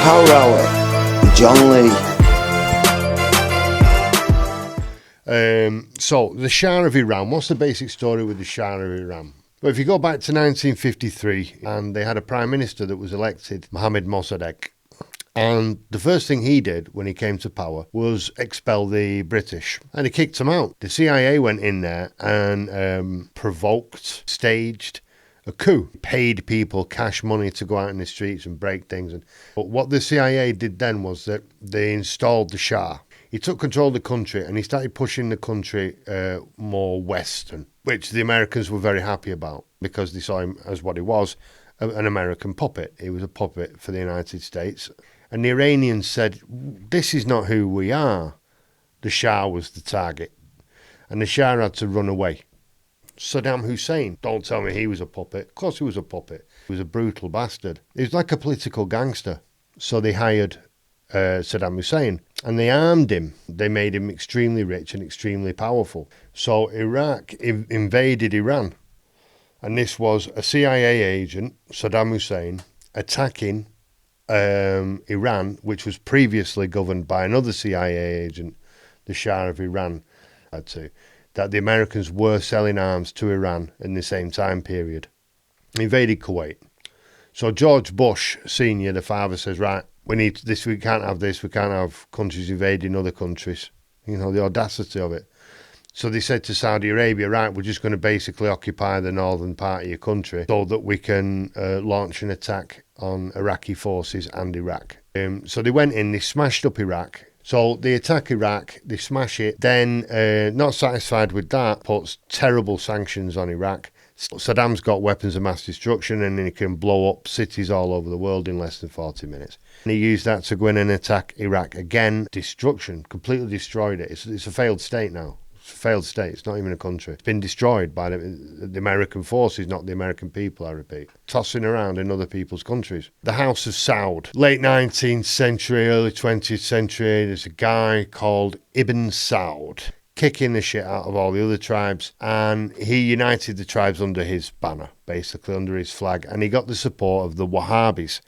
Power Hour with John Lee. So, the Shah of Iran. What's the basic story with the Shah of Iran? Well, if you go back to 1953, and they had a prime minister that was elected, Mohammad Mossadegh, and the first thing he did when he came to power was expel the British, and he kicked them out. The CIA went in there and provoked, staged a coup, paid people cash money to go out in the streets and break things. But what the CIA did then was that they installed the Shah. He took control of the country and he started pushing the country more Western, which the Americans were very happy about because they saw him as what he was, an American puppet. He was a puppet for the United States. And the Iranians said, this is not who we are. The Shah was the target. And the Shah had to run away. Saddam Hussein, don't tell me he was a puppet. Of course he was a puppet. He was a brutal bastard. He was like a political gangster. So they hired Saddam Hussein and they armed him. They made him extremely rich and extremely powerful. So Iraq invaded Iran. And this was a CIA agent, Saddam Hussein, attacking Iran, which was previously governed by another CIA agent, the Shah of Iran, that the Americans were selling arms to Iran in the same time period. Invaded Kuwait. So George Bush Sr., the father, says, right, we need this, we can't have this, we can't have countries invading other countries. You know, the audacity of it. So they said to Saudi Arabia, right, we're just going to basically occupy the northern part of your country so that we can launch an attack on Iraqi forces and Iraq. So they went in, they smashed up Iraq. So they attack Iraq, they smash it, then not satisfied with that, puts terrible sanctions on Iraq. Saddam's got weapons of mass destruction and he can blow up cities all over the world in less than 40 minutes. And he used that to go in and attack Iraq again. Destruction, completely destroyed it. It's a failed state now. It's a failed state. It's not even a country. It's been destroyed by the American forces, not the American people, I repeat. Tossing around in other people's countries. The House of Saud. Late 19th century, early 20th century, there's a guy called Ibn Saud, kicking the shit out of all the other tribes, and he united the tribes under his banner, basically under his flag, and he got the support of the Wahhabis,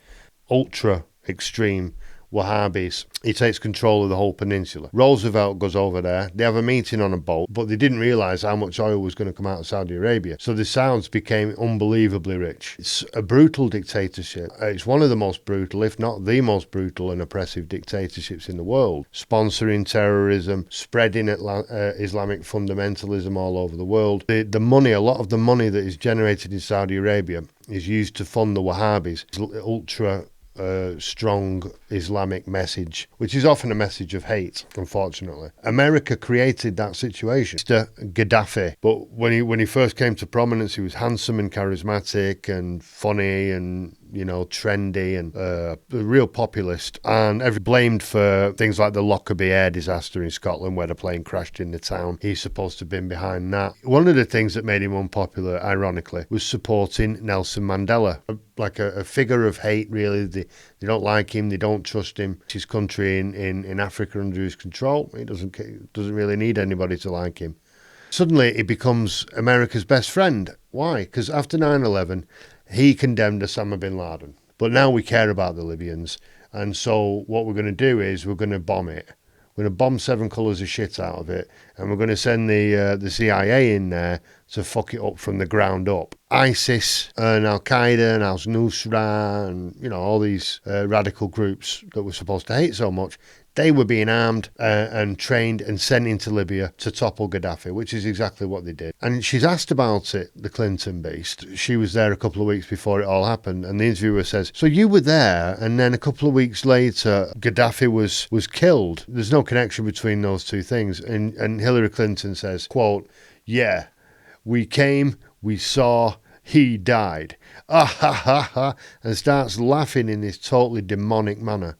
ultra extreme Wahhabis. He takes control of the whole peninsula. Roosevelt goes over there. They have a meeting on a boat, but they didn't realise how much oil was going to come out of Saudi Arabia. So the Sauds became unbelievably rich. It's a brutal dictatorship. It's one of the most brutal, if not the most brutal and oppressive dictatorships in the world. Sponsoring terrorism, spreading Islamic fundamentalism all over the world. The money, a lot of the money that is generated in Saudi Arabia is used to fund the Wahhabis. Ultra strong Islamic message, which is often a message of hate, unfortunately. America created that situation. Mr. Gaddafi, but when he first came to prominence, he was handsome and charismatic and funny and, you know, trendy and a real populist, and blamed for things like the Lockerbie air disaster in Scotland where the plane crashed in the town. He's supposed to have been behind that. One of the things that made him unpopular, ironically, was supporting Nelson Mandela, like a figure of hate, really. They don't like him, they don't trust him. His country in Africa under his control. He doesn't really need anybody to like him. Suddenly he becomes America's best friend. Why? Because after 9/11, he condemned Osama bin Laden. But now we care about the Libyans. And so what we're going to do is we're going to bomb it. We're going to bomb 7 colours of shit out of it. And we're going to send the CIA in there to fuck it up from the ground up. ISIS and Al-Qaeda and Al-Nusra and, you know, all these radical groups that we're supposed to hate so much, they were being armed and trained and sent into Libya to topple Gaddafi, which is exactly what they did. And she's asked about it, the Clinton beast. She was there a couple of weeks before it all happened. And the interviewer says, so you were there and then a couple of weeks later, Gaddafi was killed. There's no connection between those two things. And Hillary Clinton says, quote, yeah, we came, we saw, he died. Ah ha ha ha, and starts laughing in this totally demonic manner.